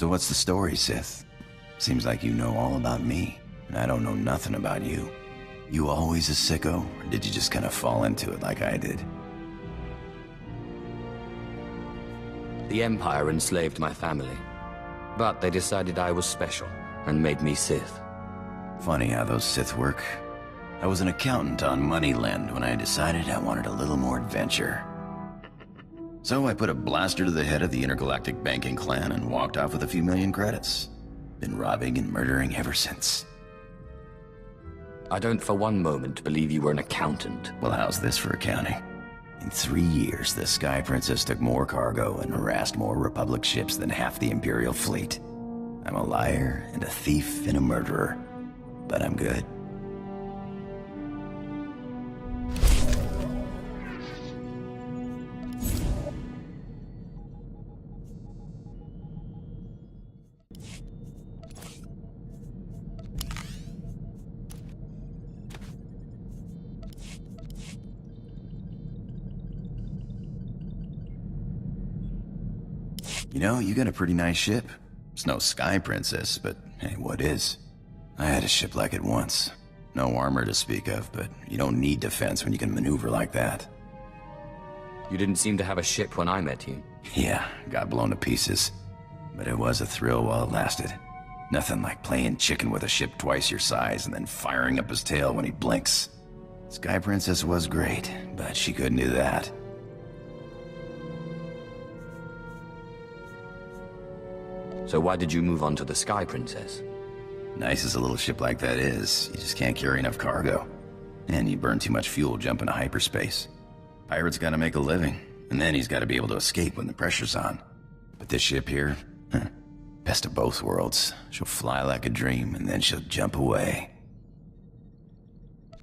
So what's the story, Sith? Seems like you know all about me, and I don't know nothing about you. You always a sicko, or did you just kind of fall into it like I did? The Empire enslaved my family, but they decided I was special and made me Sith. Funny how those Sith work. I was an accountant on Moneyland when I decided I wanted a little more adventure. So I put a blaster to the head of the intergalactic banking clan and walked off with a few million credits. Been robbing and murdering ever since. I don't for one moment believe you were an accountant. Well, how's this for accounting? In 3 years, the Sky Princess took more cargo and harassed more Republic ships than half the Imperial fleet. I'm a liar and a thief and a murderer, but I'm good. You know, you got a pretty nice ship. It's no Sky Princess, but hey, what is? I had a ship like it once. No armor to speak of, but you don't need defense when you can maneuver like that. You didn't seem to have a ship when I met you. Yeah, got blown to pieces. But it was a thrill while it lasted. Nothing like playing chicken with a ship twice your size and then firing up his tail when he blinks. Sky Princess was great, but she couldn't do that. So why did you move on to the Sky Princess? Nice as a little ship like that is, you just can't carry enough cargo. And you burn too much fuel jumping to hyperspace. Pirate's gotta make a living, and then he's gotta be able to escape when the pressure's on. But this ship here, best of both worlds. She'll fly like a dream, and then she'll jump away.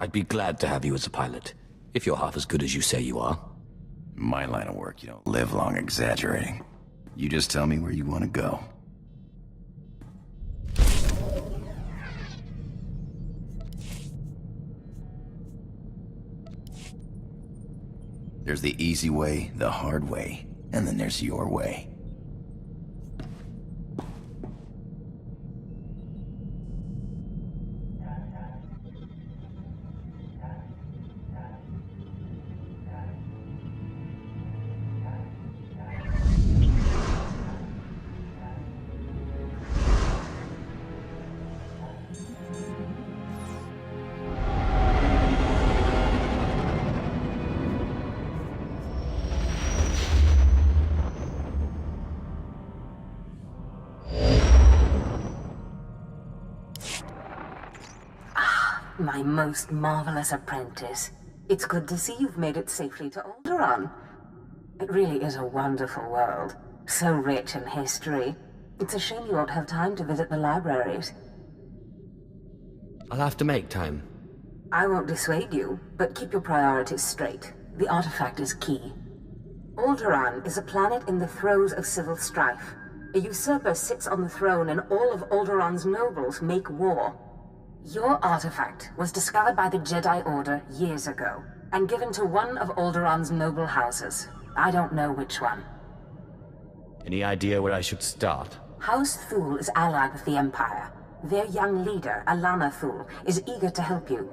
I'd be glad to have you as a pilot, if you're half as good as you say you are. My line of work, you don't live long exaggerating. You just tell me where you want to go. There's the easy way, the hard way, and then there's your way. My most marvelous apprentice. It's good to see you've made it safely to Alderaan. It really is a wonderful world, so rich in history. It's a shame you won't have time to visit the libraries. I'll have to make time. I won't dissuade you, but keep your priorities straight. The artifact is key. Alderaan is a planet in the throes of civil strife. A usurper sits on the throne and all of Alderaan's nobles make war. Your artifact was discovered by the Jedi Order years ago, and given to one of Alderaan's noble houses. I don't know which one. Any idea where I should start? House Thule is allied with the Empire. Their young leader, Alana Thule, is eager to help you.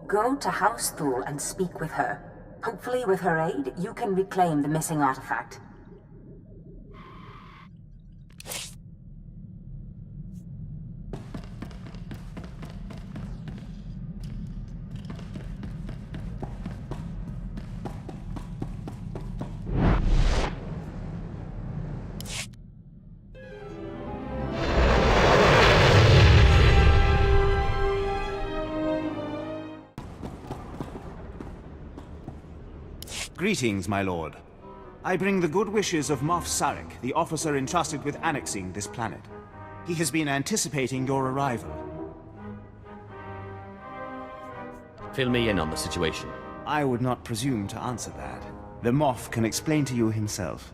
Go to House Thule and speak with her. Hopefully with her aid, you can reclaim the missing artifact. Greetings, my lord. I bring the good wishes of Moff Sarek, the officer entrusted with annexing this planet. He has been anticipating your arrival. Fill me in on the situation. I would not presume to answer that. The Moff can explain to you himself.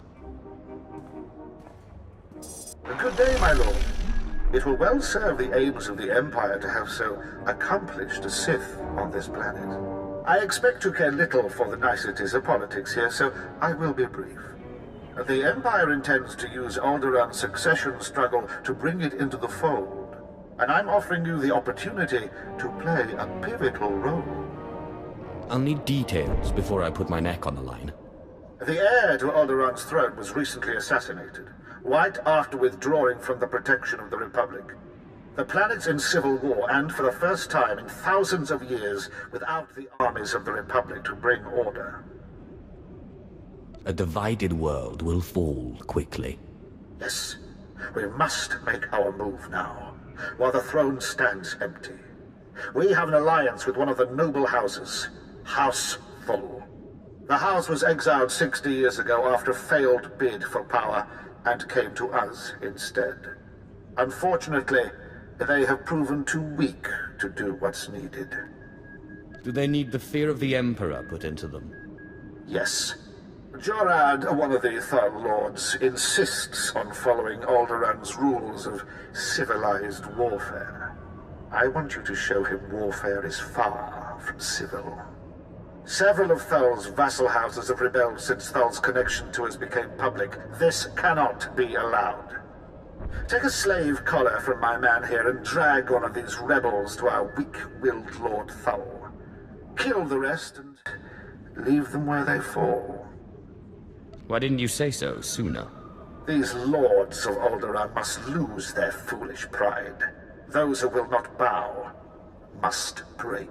Good day, my lord. It will well serve the aims of the Empire to have so accomplished a Sith on this planet. I expect you care little for the niceties of politics here, so I will be brief. The Empire intends to use Alderaa's succession struggle to bring it into the fold, and I'm offering you the opportunity to play a pivotal role. I'll need details before I put my neck on the line. The heir to Alderaa's throne was recently assassinated, right after withdrawing from the protection of the Republic. The planet's in civil war, and for the first time in thousands of years, without the armies of the Republic to bring order. A divided world will fall quickly. Yes, we must make our move now, while the throne stands empty. We have an alliance with one of the noble houses, House Full. The house was exiled 60 years ago after a failed bid for power, and came to us instead. Unfortunately, they have proven too weak to do what's needed. Do they need the fear of the Emperor put into them? Yes. Jorad, one of the Thal Lords, insists on following Alderaan's rules of civilized warfare. I want you to show him warfare is far from civil. Several of Thal's vassal houses have rebelled since Thal's connection to us became public. This cannot be allowed. Take a slave collar from my man here and drag one of these rebels to our weak-willed Lord Thal. Kill the rest and leave them where they fall. Why didn't you say so sooner? These lords of Alderaan must lose their foolish pride. Those who will not bow must break.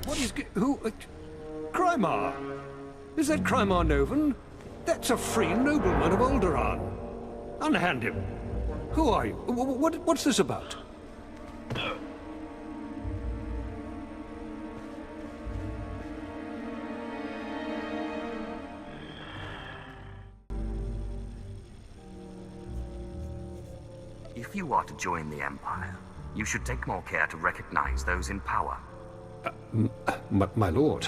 What is... who... Crymar? Is that Crymar Novan? That's a free nobleman of Alderaan. Unhand him. Who are you? What's this about? If you are to join the Empire, you should take more care to recognize those in power. My lord.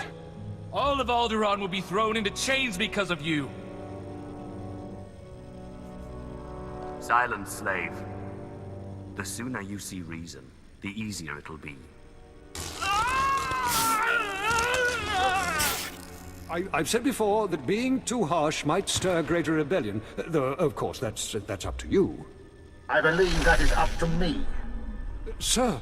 All of Alderaan will be thrown into chains because of you. Silence, slave. The sooner you see reason, the easier it'll be. I've said before that being too harsh might stir greater rebellion, though, of course, that's up to you. I believe that is up to me. Sir.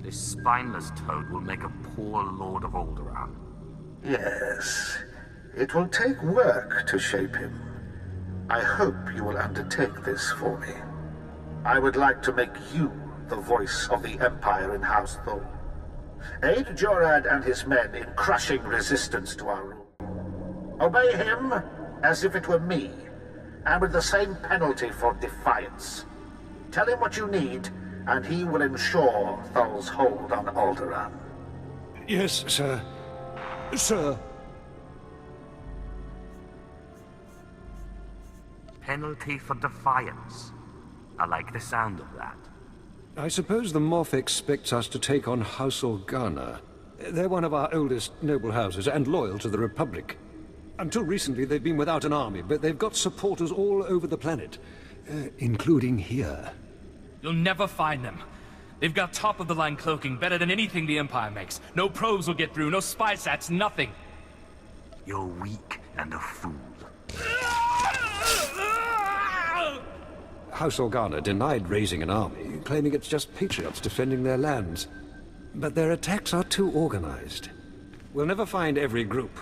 This spineless toad will make a poor Lord of Alderaan. Yes. It will take work to shape him. I hope you will undertake this for me. I would like to make you the voice of the Empire in House Thul. Aid Jorad and his men in crushing resistance to our rule. Obey him as if it were me, and with the same penalty for defiance. Tell him what you need, and he will ensure Thul's hold on Alderaan. Yes, sir. Sir. Penalty for defiance. I like the sound of that. I suppose the Moff expects us to take on House Organa. They're one of our oldest noble houses and loyal to the Republic. Until recently, they've been without an army, but they've got supporters all over the planet, including here. You'll never find them. They've got top-of-the-line cloaking, better than anything the Empire makes. No probes will get through, no spy sats, nothing. You're weak and a fool. House Organa denied raising an army, claiming it's just patriots defending their lands. But their attacks are too organized. We'll never find every group.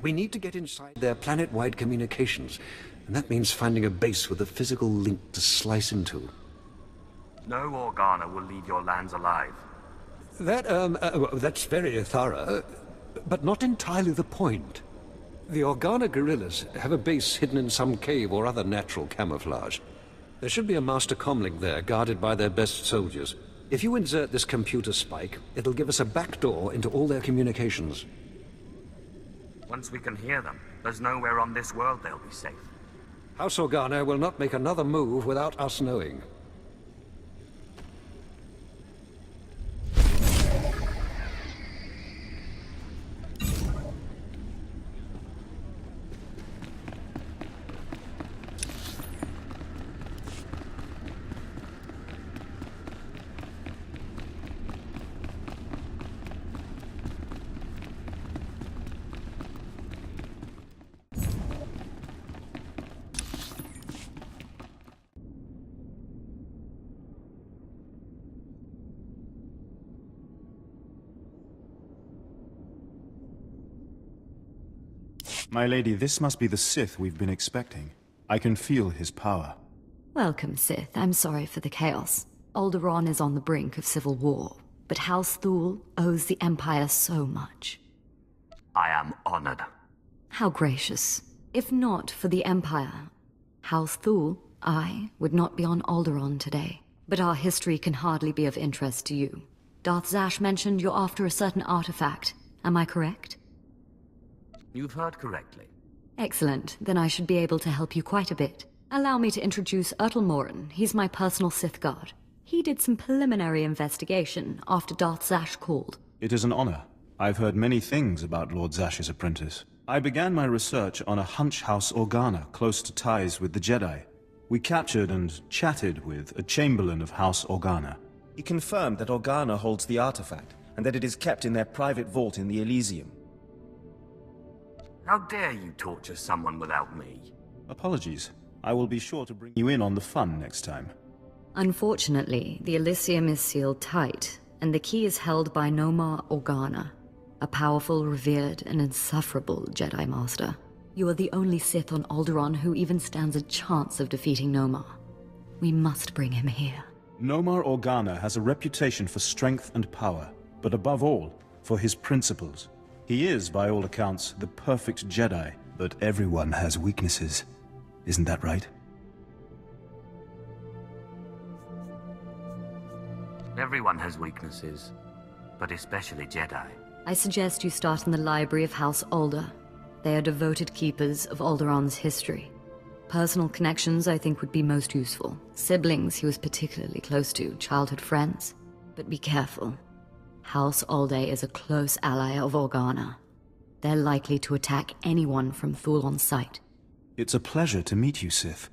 We need to get inside their planet-wide communications, and that means finding a base with a physical link to slice into. No Organa will leave your lands alive. That's very thorough, but not entirely the point. The Organa guerrillas have a base hidden in some cave or other natural camouflage. There should be a master comlink there, guarded by their best soldiers. If you insert this computer spike, it'll give us a backdoor into all their communications. Once we can hear them, there's nowhere on this world they'll be safe. House Organa will not make another move without us knowing. My lady, this must be the Sith we've been expecting. I can feel his power. Welcome, Sith. I'm sorry for the chaos. Alderaan is on the brink of civil war, but House Thul owes the Empire so much. I am honored. How gracious. If not for the Empire, House Thul, I would not be on Alderaan today. But our history can hardly be of interest to you. Darth Zash mentioned you're after a certain artifact. Am I correct? You've heard correctly. Excellent. Then I should be able to help you quite a bit. Allow me to introduce Ertel Morin. He's my personal Sith guard. He did some preliminary investigation after Darth Zash called. It is an honor. I've heard many things about Lord Zash's apprentice. I began my research on a hunch House Organa close to ties with the Jedi. We captured and chatted with a Chamberlain of House Organa. He confirmed that Organa holds the artifact, and that it is kept in their private vault in the Elysium. How dare you torture someone without me? Apologies. I will be sure to bring you in on the fun next time. Unfortunately, the Elysium is sealed tight, and the key is held by Nomar Organa, a powerful, revered, and insufferable Jedi Master. You are the only Sith on Alderaan who even stands a chance of defeating Nomar. We must bring him here. Nomar Organa has a reputation for strength and power, but above all, for his principles. He is, by all accounts, the perfect Jedi, but everyone has weaknesses. Isn't that right? Everyone has weaknesses, but especially Jedi. I suggest you start in the library of House Alder. They are devoted keepers of Alderaan's history. Personal connections, I think, would be most useful. Siblings he was particularly close to, childhood friends. But be careful. House Alde is a close ally of Organa. They're likely to attack anyone from Thul on sight. It's a pleasure to meet you, Sith.